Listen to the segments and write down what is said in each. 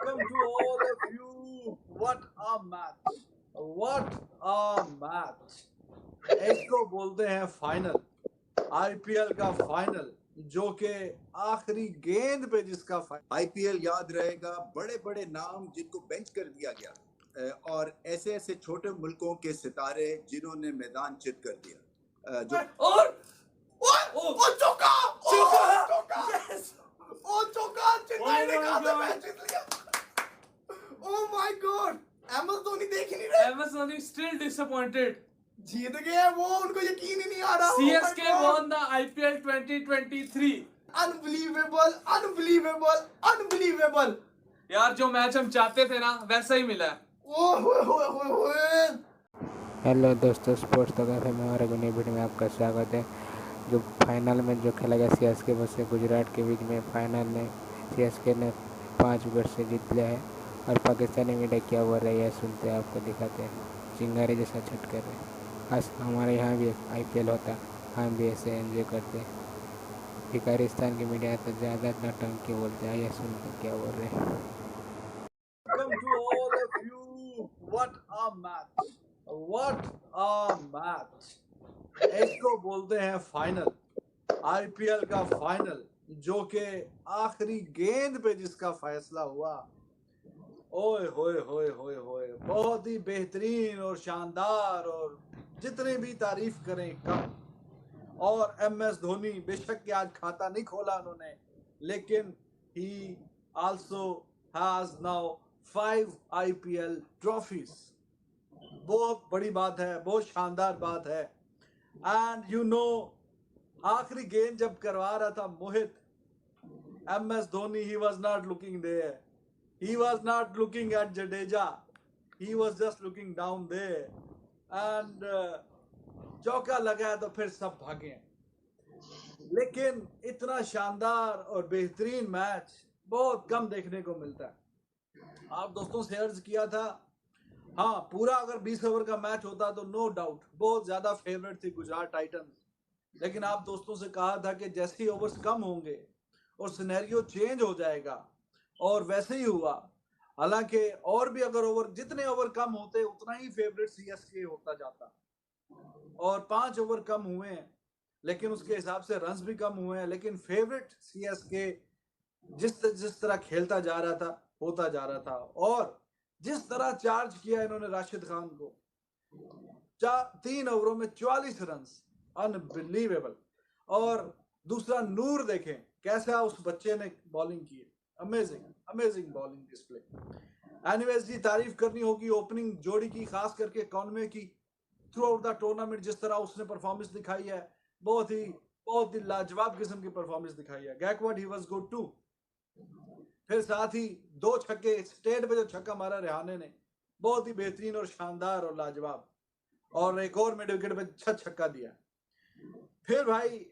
Welcome to all of you. What a match. What a match. इसको बोलते हैं final, IPL का final, जो कि आखिरी गेंद पे जिसका आईपीएल याद रहेगा, बड़े बड़े नाम जिनको बेंच कर दिया गया और ऐसे ऐसे छोटे मुल्कों के सितारे जिन्होंने मैदान चित कर दिया। जो और चौका चौका! यस चौका चेन्नई ने कहा था मैच जीत लिया। Oh my God, MS Dhoni देख ही नहीं रहे। MS Dhoni still disappointed. जीत गए वो, उनको यकीन ही नहीं आ रहा। CSK won the IPL 2023। Unbelievable unbelievable unbelievable. यार जो मैच हम चाहते थे ना वैसा ही मिला है। ओह हेलो दोस्तों, स्पोर्ट्स तो कैफे में हमारे नई वीडियो में आपका स्वागत है। जो फाइनल में जो खेला गया सीएसके वर्सेस गुजरात के बीच में, फाइनल में सीएसके ने 5 विकेट से जीत लिया है। और पाकिस्तानी मीडिया क्या हो रही है सुनते हैं, आपको दिखाते हैं। चिंगारी जैसा छट कर रहे हैं। आज हमारे यहाँ भी आईपीएल होता, हम भी ऐसे एंजॉय करते हैं। भिखारिस्तान की मीडिया तो ज़्यादा नौटंकी बोलते हैं। आइए सुनते क्या बोल रहे हैं। Welcome to all of you. What a match. What a match. इसको बोलते हैं फाइनल, आईपीएल का फाइनल, जो कि आखिरी गेंद पे जिसका फैसला हुआ। ओए होए होए होए होए, बहुत ही बेहतरीन और शानदार, और जितने भी तारीफ करें कम। और एमएस धोनी बेशक के आज खाता नहीं खोला उन्होंने, लेकिन ही also has now 5 IPL trophies. बहुत बड़ी बात है, बहुत शानदार बात है। एंड यू नो, आखिरी गेंद जब करवा रहा था Mohit, MS Dhoni, he was not looking there, he was not looking at Jadeja, he was just looking down there, and चौका लगा तो फिर सब भागे। लेकिन इतना शानदार और बेहतरीन मैच बहुत कम देखने को मिलता है। आप दोस्तों से अर्ज किया था, हाँ पूरा अगर 20 ओवर का मैच होता तो नो डाउट बहुत ज्यादा फेवरेट थी गुजरात टाइटंस। लेकिन आप दोस्तों से कहा था कि जैसे ही ओवर्स कम होंगे और सिनेरियो चेंज हो जाएगा, और वैसे ही हुआ। हालांकि और भी अगर ओवर, जितने ओवर कम होते उतना ही फेवरेट सीएसके होता जाता, और 5 ओवर कम हुए हैं, लेकिन उसके हिसाब से रन्स भी कम हुए हैं। लेकिन फेवरेट सीएसके जिस तरह खेलता जा रहा था, होता जा रहा था, और जिस तरह चार्ज किया इन्होंने राशिद खान को, 3 ओवरों में 44 रन्स, अनबिलीवेबल। और दूसरा नूर देखें कैसा उस बच्चे ने बॉलिंग की, amazing amazing bowling display. Anyways जी, तारीफ करनी होगी ओपनिंग जोड़ी की, खास करके कॉनवे की। थ्रू आउट द टूर्नामेंट जिस तरह उसने परफॉर्मेंस दिखाई है, बहुत ही लाजवाब किस्म की परफॉर्मेंस दिखाई है। गैकवर्ड, ही वाज गुड टू। फिर साथ ही 2 छक्के स्टेट पे जो छक्का मारा रेहाने ने, बहुत ही बेहतरीन और शानदार और लाजवाब। और एक और मिड विकेट पे 6 छक्का दिया। फिर भाई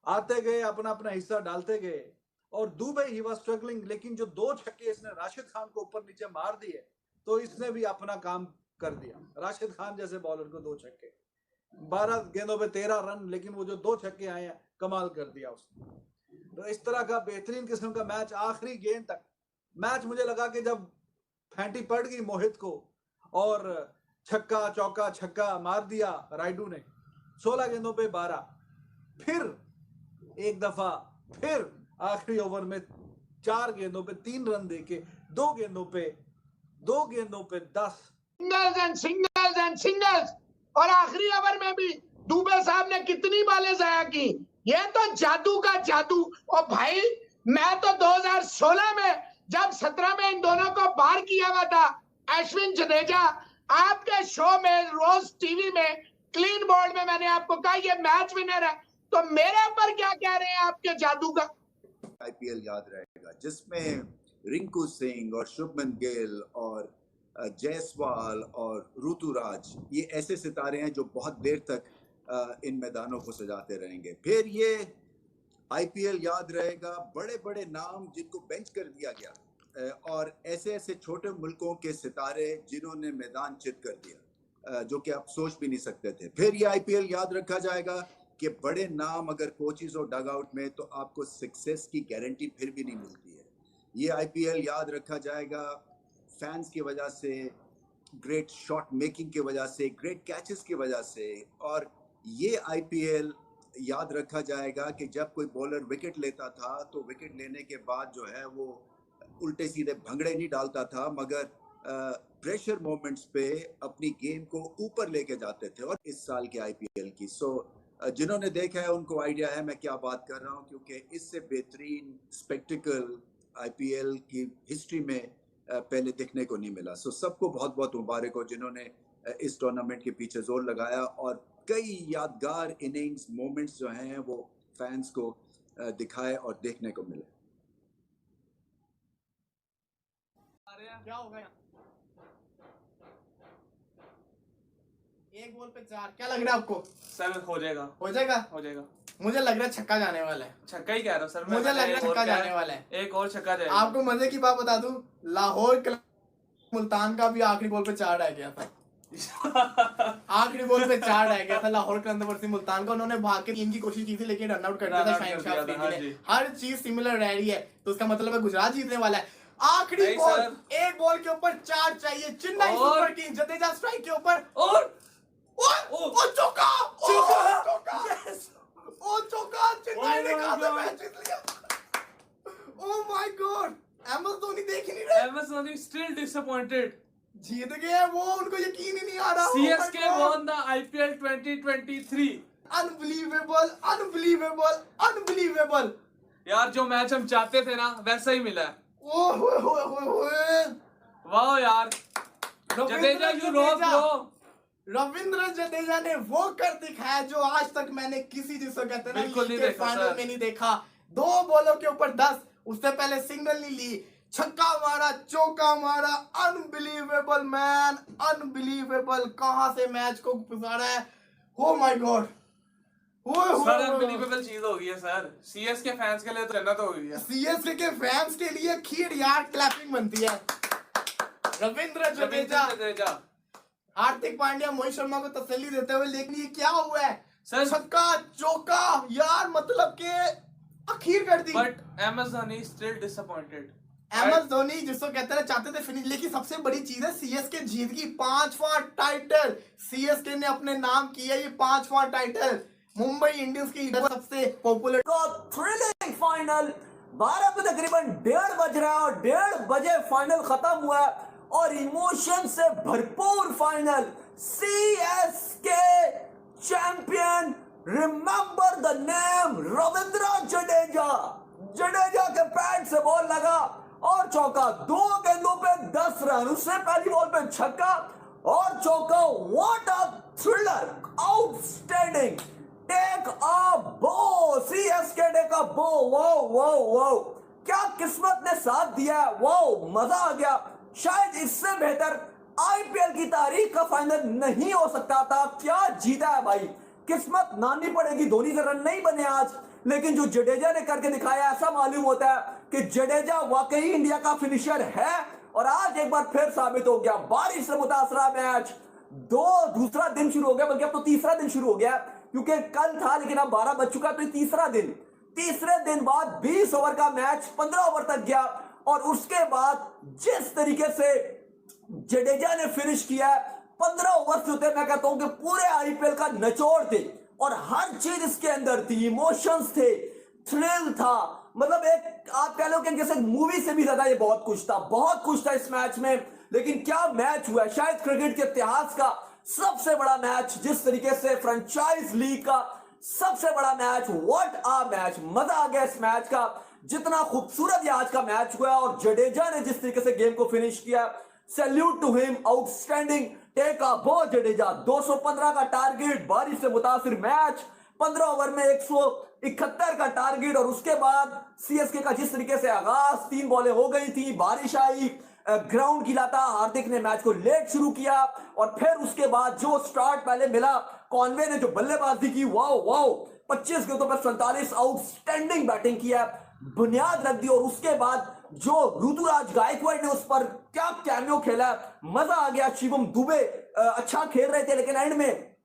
आते गए, अपना अपना हिस्सा डालते गए। और दुबई, ही वाज स्ट्रगलिंग, लेकिन जो 2 छक्के इसने राशिद खान को ऊपर नीचे मार दिए, तो इसने भी अपना काम कर दिया। राशिद खान जैसे बॉलर को 2 छक्के, 12 गेंदों पे 13 रन, लेकिन वो जो 2 छक्के आए हैं, कमाल कर दिया उसने। तो इस तरह का बेहतरीन किस्म का मैच, आखिरी गेंद तक मैच, मुझे लगा कि जब फैंटी पड़ गई मोहित को और छक्का चौका छक्का मार दिया राइडू ने, 16 गेंदों पे 12, फिर एक दफा फिर आखिरी ओवर में 4 गेंदों पे 3 रन देके 2 गेंदों पे 10 सिंगल्स एंड सिंगल्स। और आखिरी ओवर में भी दुबे साहब ने कितनी बॉलें जाया की। ये तो जादू का जादू। और भाई मैं तो 2016 में जब 17 में इन दोनों को बाहर किया हुआ था, अश्विन जडेजा, आपके शो में रोज टीवी में क्लीन बोर्ड में मैंने आपको कहा ये मैच विनर है, तो मेरे ऊपर क्या कह रहे हैं आपके जादू का। आईपीएल याद रहेगा जिसमें रिंकू सिंह और शुभमन गिल और जायसवाल और ऋतुराज, ये ऐसे सितारे हैं जो बहुत देर तक इन मैदानों को सजाते रहेंगे। फिर ये आईपीएल याद रहेगा, बड़े बड़े नाम जिनको बेंच कर दिया गया और ऐसे ऐसे छोटे मुल्कों के सितारे जिन्होंने मैदान चित कर दिया, जो कि आप सोच भी नहीं सकते थे। फिर ये आईपीएल याद रखा जाएगा कि बड़े नाम अगर कोचेस और डग आउट में, तो आपको सक्सेस की गारंटी फिर भी नहीं मिलती है। ये आईपीएल याद रखा जाएगा फैंस की वजह से, ग्रेट शॉट मेकिंग की वजह से, ग्रेट कैचेस की वजह से। और ये आईपीएल याद रखा जाएगा कि जब कोई बॉलर विकेट लेता था तो विकेट लेने के बाद जो है वो उल्टे सीधे भंगड़े नहीं डालता था, मगर प्रेशर मोमेंट्स पे अपनी गेम को ऊपर लेके जाते थे। और इस साल के आईपीएल की जिन्होंने देखा है उनको आइडिया है मैं क्या बात कर रहा हूँ, क्योंकि इससे बेहतरीन स्पेक्टिकल आईपीएल की हिस्ट्री में पहले देखने को नहीं मिला। सबको बहुत बहुत मुबारक हो जिन्होंने इस टूर्नामेंट के पीछे जोर लगाया, और कई यादगार इनिंग्स मोमेंट्स जो हैं वो फैंस को दिखाए और देखने को मिले। क्या होगा एक बॉल पे 4, क्या लग रहा है आपको? सर हो जाएगा हो जाएगा? हो जाएगा। मुझे लग रहा है छक्का जाने वाला है। छक्का ही कह रहा हूँ सर, मुझे लग रहा है छक्का जाने वाला है। एक और छक्का जाएगा। आपको मजे की बात बता दूं, लाहौर मुल्तान का भी आखिरी बॉल पे 4 रह गया था। आखिरी बॉल पे 4 रह गया था लाहौर कलंदर मुल्तान का। उन्होंने भाग के 3 की कोशिश की थी लेकिन रन आउट कर दिया था शाहीन अफरीदी ने। हर चीज सिमिलर रह रही है, तो उसका मतलब है गुजरात जीतने वाला है। आखिरी बॉल, एक बॉल के ऊपर 4 चाहिए। Chennai super Kings, Jadeja strike के ऊपर और चौका, चेन्नई ने खाता मैच जीत लिया। Oh my God, MS Dhoni देख ही नहीं रहे। MS Dhoni still disappointed. जीत गए वो, उनको यकीन ही नहीं आ रहा। CSK won the IPL 2023। Unbelievable. यार जो मैच हम चाहते थे ना वैसा ही मिला है। ओए वाह यार, Jadeja you rock bro. Ravindra Jadeja ने वो कर दिखाया जो आज तक मैंने किसी जिसको कहते हैं बिल्कुल नहीं देखा फाइनल में नहीं देखा। 2 बॉलों के ऊपर 10, उससे पहले सिंगल नहीं ली, छक्का मारा, चौका मारा। Unbelievable man, unbelievable. कहां से मैच को गुजारा है। Oh my God, sir unbelievable चीज हो गई है सर। सीएसके फैंस के लिए तो जन्नत हो गई है। सीएसके के फैंस के लिए खीर यार, क्लैपिंग बनती है। रविंद्र जडेजा, हार्दिक पांड्या, मोहित शर्मा को तसल्ली देते हुए, लेकिन ये क्या हुआ है सर? छक्का चौका यार, मतलब के आखिर कर दी। But MS Dhoni still disappointed. MS Dhoni जिसको कहते हैं चाहते थे फिनिश, लेकिन सबसे बड़ी चीज है सीएसके जीत की 5वां टाइटल। सीएसके ने अपने नाम किया ये 5वां टाइटल। मुंबई इंडियंस की सबसे पॉपुलर थ्रिलिंग फाइनल 12 पे तकरीबन 1:30 बज रहा है और 1:30 बजे फाइनल खत्म हुआ है और इमोशन से भरपूर final. CSK champion, remember the name Ravindra Jadeja. Jadeja के पैड से बॉल लगा और चौका। 2 गेंदों पे 10 रन, उससे पहली बॉल पे छक्का और चौका। What a thriller, outstanding. Take a bow, CSK take a बो। वाओ वाओ वाओ, क्या किस्मत ने साथ दिया। वाओ, मजा आ गया। शायद इससे बेहतर आईपीएल की तारीख का फाइनल नहीं हो सकता था। क्या जीता है भाई, किस्मत माननी पड़ेगी। धोनी के रन नहीं बने आज, लेकिन जो जडेजा ने करके दिखाया, ऐसा मालूम होता है कि जडेजा वाकई इंडिया का फिनिशर है। और आज एक बार फिर साबित हो गया। बारिश से मुतासरा मैच, दूसरा दिन शुरू हो गया, बल्कि अब तो तीसरा दिन शुरू हो गया, क्योंकि कल था लेकिन अब 12 बज चुका, तो तीसरा दिन। तीसरे दिन बाद 20 ओवर का मैच 15 ओवर तक गया और उसके बाद जिस तरीके से जडेजा ने फिनिश किया, 15 ओवर से होते, मैं कहता हूं कि पूरे आईपीएल का निचोड़ थे और हर चीज इसके अंदर थी। इमोशंस थे, थ्रिल था, मतलब एक आप कह लो कि जैसे मूवी से भी ज्यादा ये बहुत कुछ था इस मैच में। लेकिन क्या मैच हुआ, शायद क्रिकेट के इतिहास का सबसे बड़ा मैच, जिस तरीके से फ्रेंचाइज लीग का सबसे बड़ा मैच। व्हाट अ मैच, मजा आ गया इस मैच का। जितना खूबसूरत ये आज का मैच हुआ और जडेजा ने जिस तरीके से गेम को फिनिश किया, salute to him, outstanding. Take a bow Jadeja. 215 का टारगेट, बारिश से मुतासिर मैच, 15 ओवर में 171 का टारगेट। और उसके बाद सीएसके का जिस तरीके से आगाज, 3 बॉलें हो गई थी, बारिश आई, ग्राउंड गिला था, हार्दिक ने मैच को लेट शुरू किया और फिर उसके बाद जो स्टार्ट पहले मिला, कॉनवे ने जो बल्लेबाजी की, वाओ वाओ, 25 गेंदों पर 47, आउटस्टैंडिंग बैटिंग किया, बुनियाद रख दी। और उसके बाद जो ऋतुराज गायकवाड़ ने उस पर क्या कैमियो खेला, मजा आ गया। शिवम दुबे अच्छा खेल रहे थे, लेकिन एंड में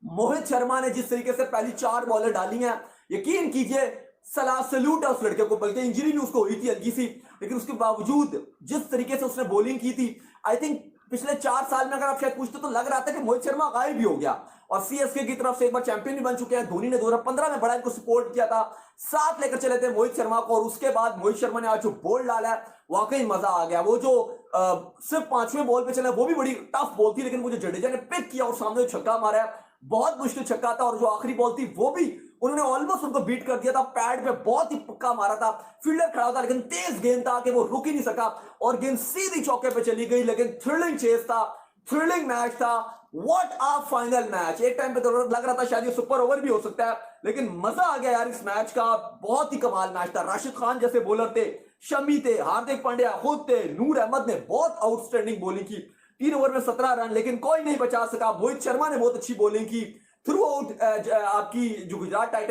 मोहित शर्मा ने जिस तरीके से पहली 4 बॉलें डाली हैं, यकीन कीजिए सलाह सल्यूट है उस लड़के को, बल्कि इंजरी भी उसको हुई थी हल्की सी, लेकिन उसके बावजूद जिस तरीके से उसने बॉलिंग की थी, आई थिंक पिछले 4 साल में अगर आप शायद पूछते तो लग रहा था कि मोहित शर्मा गायब भी हो गया। और सीएसके की तरफ से एक बार चैंपियन भी बन चुके हैं। धोनी ने 2015 में बड़ा इनको सपोर्ट किया था, साथ लेकर चले थे मोहित शर्मा को, और उसके बाद मोहित शर्मा ने आज जो बॉल डाला है वाकई मजा आ गया। वो जो सिर्फ 5वें बॉल पे चला वो भी बड़ी टफ बॉल थी, लेकिन वो जो जडेजा ने पिक किया और सामने छक्का मारा है, बहुत मुश्किल छक्का था। और जो आखिरी बॉल थी वो भी उन्होंने ऑलमोस्ट उनको बीट कर दिया था, पैड पे बहुत ही पक्का मारा था, फील्डर खड़ा था लेकिन तेज गेंद था कि वो रुक ही नहीं सका और गेंद सीधी चौके पे चली गई। लेकिन थ्रिलिंग चेस था, थ्रिलिंग मैच था। What a final match. एक टाइम पे तो लग रहा था शायद ये सुपर ओवर भी हो सकता है, लेकिन मजा आ गया यार इस मैच का। बहुत ही कमाल मैच था। राशिद खान जैसे बॉलर थे, शमी थे, हार्दिक पांड्या खुद थे, नूर अहमद ने बहुत आउटस्टैंडिंग बॉलिंग की, 3 ओवर में 17 रन, लेकिन कोई नहीं बचा सका। मोहित शर्मा ने बहुत अच्छी बॉलिंग की थ्रू आउट। आपकी जो गुजरात टाइटंस